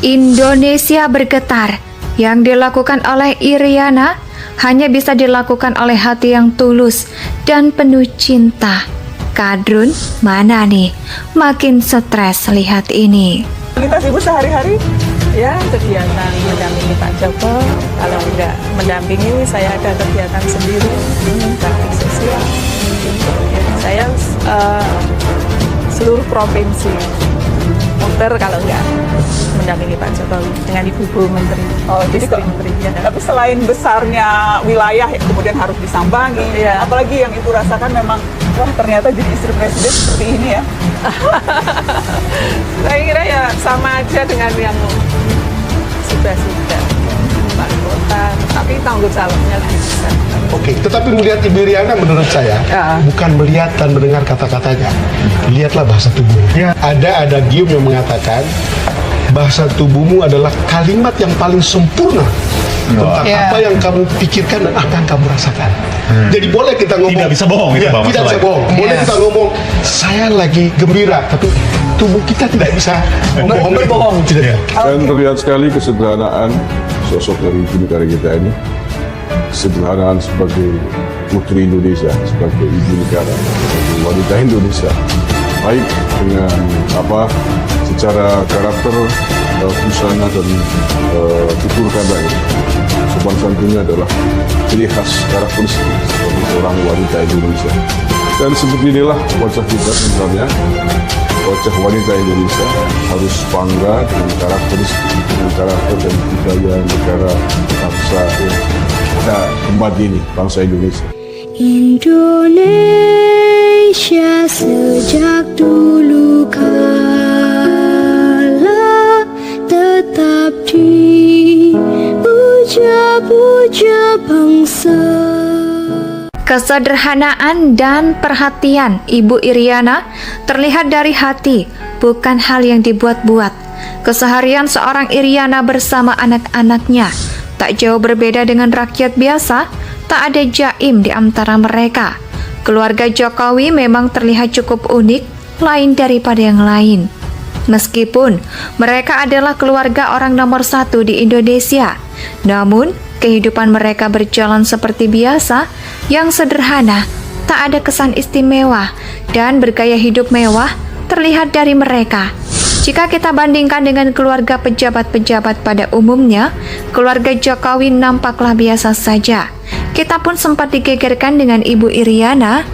Indonesia bergetar. Yang dilakukan oleh Iriana hanya bisa dilakukan oleh hati yang tulus dan penuh cinta. Kadrun mana nih? Makin stres lihat ini. Aktivitas ibu sehari-hari ya kegiatan mendampingi Pak Joko. Kalau enggak mendampingi, saya ada kegiatan sendiri bakti sosial. Saya seluruh provinsi muter kalau enggak mendampingi Pak Jokowi dengan Ibu Menteri. Oh, jadi Menteri. Ya. Tapi selain besarnya wilayah yang kemudian harus disambangi, ya. Apalagi yang Ibu rasakan memang, wah ternyata jadi istri presiden seperti ini ya. Saya kira ya sama aja dengan yang sudah Pak Kota, tapi tanggung jawabnya lebih besar. Oke, tetapi melihat Ibu Iriana menurut saya bukan melihat dan mendengar kata-katanya, lihatlah bahasa tubuhnya. Ada adagium yang mengatakan bahasa tubuhmu adalah kalimat yang paling sempurna tentang apa yang kamu pikirkan dan apa yang kamu rasakan. Jadi boleh kita ngomong, tidak bisa bohong, itu Bang, tidak bisa bohong. Boleh kita ngomong saya lagi gembira, tapi tubuh kita tidak bisa berbohong. Dan terlihat sekali kesederhanaan sosok dari ibu negara kita ini, kesederhanaan sebagai putri Indonesia, sebagai ibu negara, sebagai wanita Indonesia, baik dengan secara karakter, busana dan tutur katanya. Sopan santunnya adalah ciri khas karakteristik sebagai seorang wanita Indonesia. Dan seperti inilah wajah kita sebenarnya. Wajah wanita Indonesia harus bangga dengan karakteristik, dengan karakter dan budaya negara bangsa yang kita kembali ini, bangsa Indonesia. Indonesia sejak dulu kala tetap dipuja-puja bangsa. Kesederhanaan dan perhatian Ibu Iriana terlihat dari hati, bukan hal yang dibuat-buat. Keseharian seorang Iriana bersama anak-anaknya tak jauh berbeda dengan rakyat biasa, tak ada jaim di antara mereka. Keluarga Jokowi memang terlihat cukup unik, lain daripada yang lain. Meskipun mereka adalah keluarga orang nomor 1 di Indonesia, namun kehidupan mereka berjalan seperti biasa, yang sederhana, tak ada kesan istimewa, dan bergaya hidup mewah terlihat dari mereka. Jika kita bandingkan dengan keluarga pejabat-pejabat pada umumnya, keluarga Jokowi nampaklah biasa saja. Kita pun sempat digegerkan dengan Ibu Iriana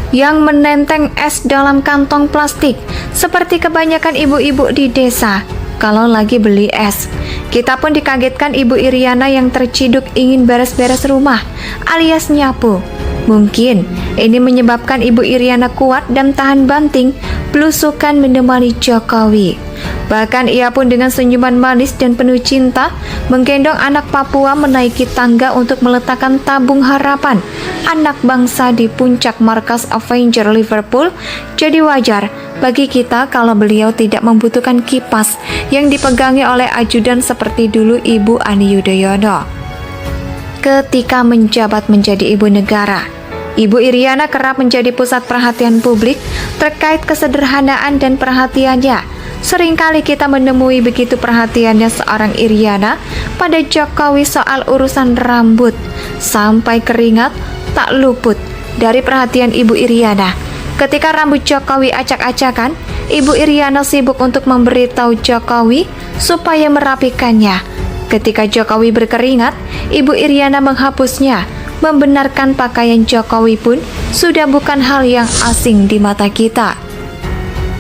yang menenteng es dalam kantong plastik, seperti kebanyakan ibu-ibu di desa kalau lagi beli es. Kita pun dikagetkan Ibu Iriana yang terciduk ingin beres-beres rumah alias nyapu. Mungkin ini menyebabkan Ibu Iriana kuat dan tahan banting belusukan menemani Jokowi. Bahkan ia pun dengan senyuman manis dan penuh cinta menggendong anak Papua menaiki tangga untuk meletakkan tabung harapan anak bangsa di puncak markas Avenger Liverpool. Jadi wajar bagi kita kalau beliau tidak membutuhkan kipas yang dipegangi oleh ajudan seperti dulu Ibu Ani Yudhoyono. Ketika menjabat menjadi ibu negara, Ibu Iriana kerap menjadi pusat perhatian publik terkait kesederhanaan dan perhatiannya. Seringkali kita menemui begitu perhatiannya seorang Iriana pada Jokowi soal urusan rambut, sampai keringat tak luput dari perhatian Ibu Iriana. Ketika rambut Jokowi acak-acakan, Ibu Iriana sibuk untuk memberitahu Jokowi supaya merapikannya. Ketika Jokowi berkeringat, Ibu Iriana menghapusnya. Membenarkan pakaian Jokowi pun sudah bukan hal yang asing di mata kita.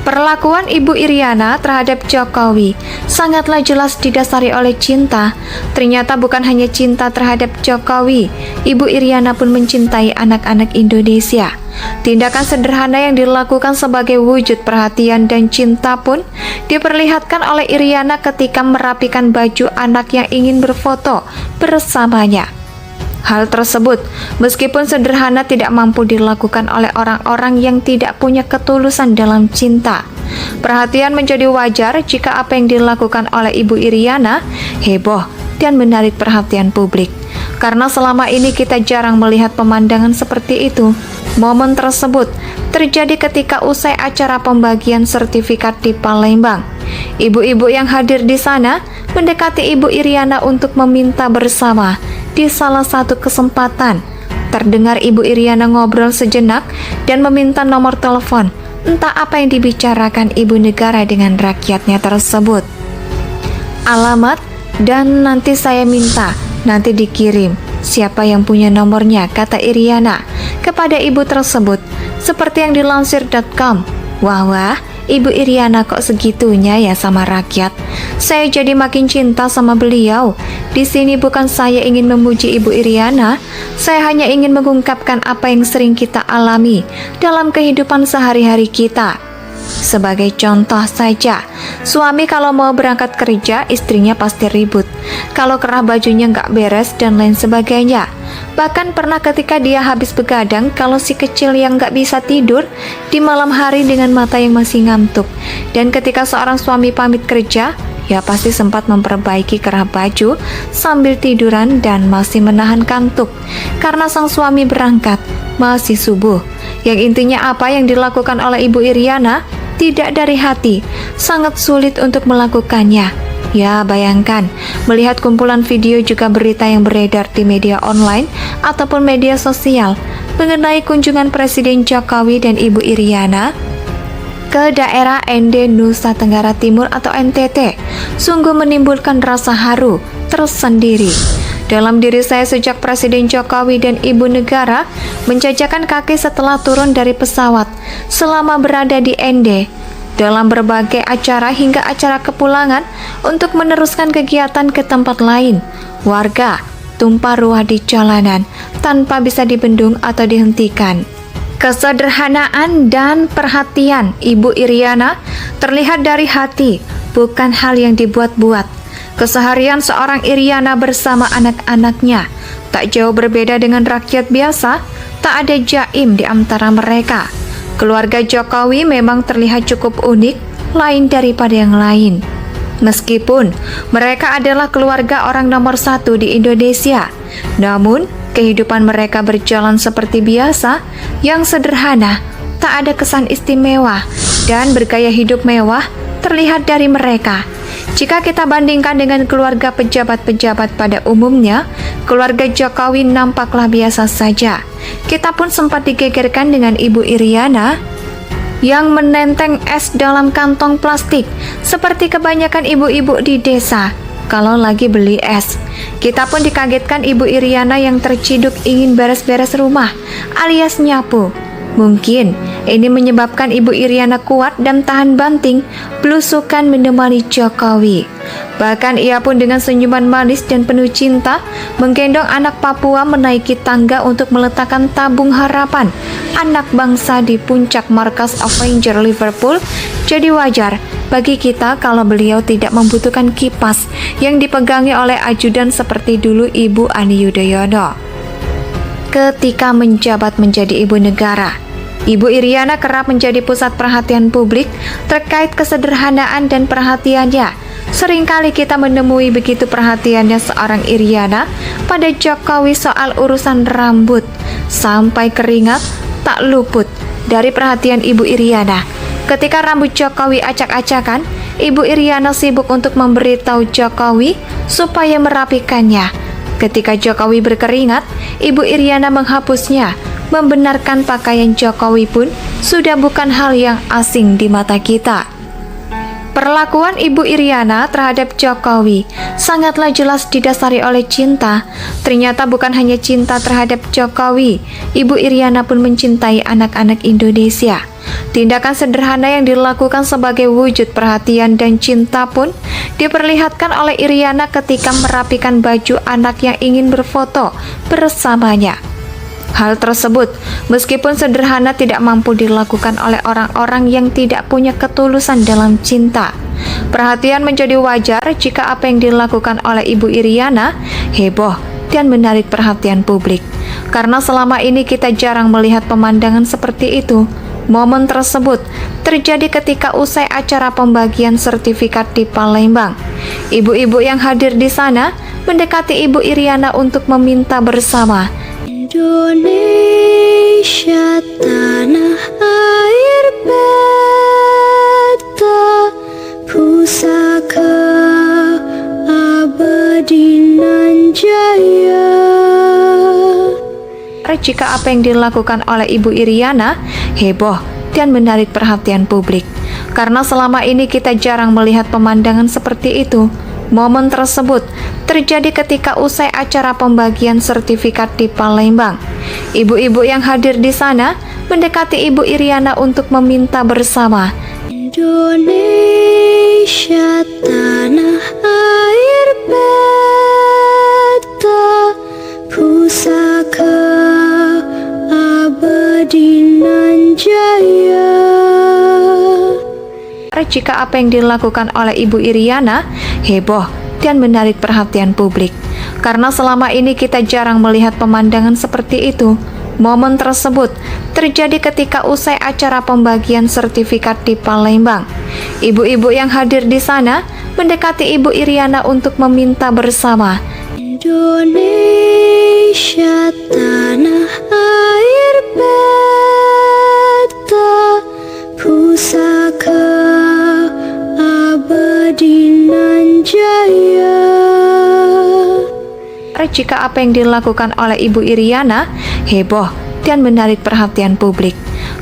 Perlakuan Ibu Iriana terhadap Jokowi sangatlah jelas didasari oleh cinta. Ternyata bukan hanya cinta terhadap Jokowi, Ibu Iriana pun mencintai anak-anak Indonesia. Tindakan sederhana yang dilakukan sebagai wujud perhatian dan cinta pun diperlihatkan oleh Iriana ketika merapikan baju anak yang ingin berfoto bersamanya. Hal tersebut, meskipun sederhana, tidak mampu dilakukan oleh orang-orang yang tidak punya ketulusan dalam cinta. Perhatian menjadi wajar jika apa yang dilakukan oleh Ibu Iriana heboh dan menarik perhatian publik. Karena selama ini kita jarang melihat pemandangan seperti itu. Momen tersebut terjadi ketika usai acara pembagian sertifikat di Palembang. Ibu-ibu yang hadir di sana mendekati Ibu Iriana untuk meminta bersama. Di salah satu kesempatan, terdengar Ibu Iriana ngobrol sejenak dan meminta nomor telepon. Entah apa yang dibicarakan ibu negara dengan rakyatnya tersebut. Alamat dan nanti saya minta, nanti dikirim. Siapa yang punya nomornya, kata Iriana kepada ibu tersebut. Seperti yang dilansir.com. Wah, Ibu Iriana kok segitunya ya sama rakyat. Saya jadi makin cinta sama beliau. Di sini bukan saya ingin memuji Ibu Iriana, saya hanya ingin mengungkapkan apa yang sering kita alami dalam kehidupan sehari-hari kita. Sebagai contoh saja, suami kalau mau berangkat kerja, istrinya pasti ribut. Kalau kerah bajunya nggak beres dan lain sebagainya. Bahkan pernah ketika dia habis begadang, kalau si kecil yang nggak bisa tidur di malam hari dengan mata yang masih ngantuk. Dan ketika seorang suami pamit kerja, ya pasti sempat memperbaiki kerah baju sambil tiduran dan masih menahan kantuk. Karena sang suami berangkat masih subuh. Yang intinya apa yang dilakukan oleh Ibu Iriana tidak dari hati, sangat sulit untuk melakukannya. Ya, bayangkan, melihat kumpulan video juga berita yang beredar di media online ataupun media sosial mengenai kunjungan Presiden Jokowi dan Ibu Iriana ke daerah Ende, Nusa Tenggara Timur atau NTT, sungguh menimbulkan rasa haru tersendiri dalam diri saya sejak Presiden Jokowi dan Ibu Negara menjajakan kaki setelah turun dari pesawat selama berada di Ende dalam berbagai acara hingga acara kepulangan untuk meneruskan kegiatan ke tempat lain. Warga tumpah ruah di jalanan tanpa bisa dibendung atau dihentikan. Kesederhanaan dan perhatian Ibu Iriana terlihat dari hati, bukan hal yang dibuat-buat. Keseharian seorang Iriana bersama anak-anaknya tak jauh berbeda dengan rakyat biasa, tak ada jaim di antara mereka. Keluarga Jokowi memang terlihat cukup unik, lain daripada yang lain. Meskipun mereka adalah keluarga orang nomor 1 di Indonesia, namun kehidupan mereka berjalan seperti biasa, yang sederhana, tak ada kesan istimewa, dan bergaya hidup mewah terlihat dari mereka. Jika kita bandingkan dengan keluarga pejabat-pejabat pada umumnya, keluarga Jokowi nampaklah biasa saja. Kita pun sempat digegerkan dengan Ibu Iriana yang menenteng es dalam kantong plastik, seperti kebanyakan ibu-ibu di desa kalau lagi beli es. Kita pun dikagetkan Ibu Iriana yang terciduk ingin beres-beres rumah alias nyapu. Mungkin ini menyebabkan Ibu Iriana kuat dan tahan banting belusukan menemani Jokowi. Bahkan ia pun dengan senyuman manis dan penuh cinta menggendong anak Papua menaiki tangga untuk meletakkan tabung harapan anak bangsa di puncak markas Avenger Liverpool. Jadi wajar bagi kita kalau beliau tidak membutuhkan kipas yang dipegangi oleh ajudan seperti dulu Ibu Ani Yudhoyono. Ketika menjabat menjadi ibu negara, Ibu Iriana kerap menjadi pusat perhatian publik terkait kesederhanaan dan perhatiannya. Seringkali kita menemui begitu perhatiannya seorang Iriana pada Jokowi soal urusan rambut, sampai keringat tak luput dari perhatian Ibu Iriana. Ketika rambut Jokowi acak-acakan, Ibu Iriana sibuk untuk memberitahu Jokowi supaya merapikannya. Ketika Jokowi berkeringat, Ibu Iriana menghapusnya. Membenarkan pakaian Jokowi pun sudah bukan hal yang asing di mata kita. Perlakuan Ibu Iriana terhadap Jokowi sangatlah jelas didasari oleh cinta. Ternyata bukan hanya cinta terhadap Jokowi, Ibu Iriana pun mencintai anak-anak Indonesia. Tindakan sederhana yang dilakukan sebagai wujud perhatian dan cinta pun diperlihatkan oleh Iriana ketika merapikan baju anak yang ingin berfoto bersamanya. Hal tersebut, meskipun sederhana, tidak mampu dilakukan oleh orang-orang yang tidak punya ketulusan dalam cinta. Perhatian menjadi wajar jika apa yang dilakukan oleh Ibu Iriana heboh dan menarik perhatian publik. Karena selama ini kita jarang melihat pemandangan seperti itu. Momen tersebut terjadi ketika usai acara pembagian sertifikat di Palembang. Ibu-ibu yang hadir di sana mendekati Ibu Iriana untuk meminta bersama. Indonesia tanah air beta Pusaka abadi nan jaya. Jika apa yang dilakukan oleh Ibu Iriana heboh dan menarik perhatian publik. Karena selama ini kita jarang melihat pemandangan seperti itu. Momen tersebut terjadi ketika usai acara pembagian sertifikat di Palembang. Ibu-ibu yang hadir di sana mendekati Ibu Iriana untuk meminta bersama. Indonesia tanah air beta, pusaka abadi nan jaya. Jika apa yang dilakukan oleh Ibu Iriana heboh dan menarik perhatian publik. Karena selama ini kita jarang melihat pemandangan seperti itu. Momen tersebut terjadi ketika usai acara pembagian sertifikat di Palembang. Ibu-ibu yang hadir di sana mendekati Ibu Iriana untuk meminta bersama. Indonesia tanah air beta, pusaka abadi nan jaya. Jika apa yang dilakukan oleh Ibu Iriana heboh dan menarik perhatian publik.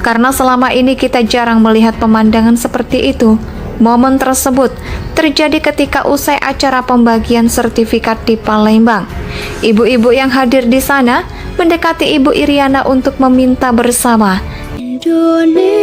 Karena selama ini kita jarang melihat pemandangan seperti itu. Momen tersebut terjadi ketika usai acara pembagian sertifikat di Palembang. Ibu-ibu yang hadir di sana mendekati Ibu Iriana untuk meminta bersama. Indonesia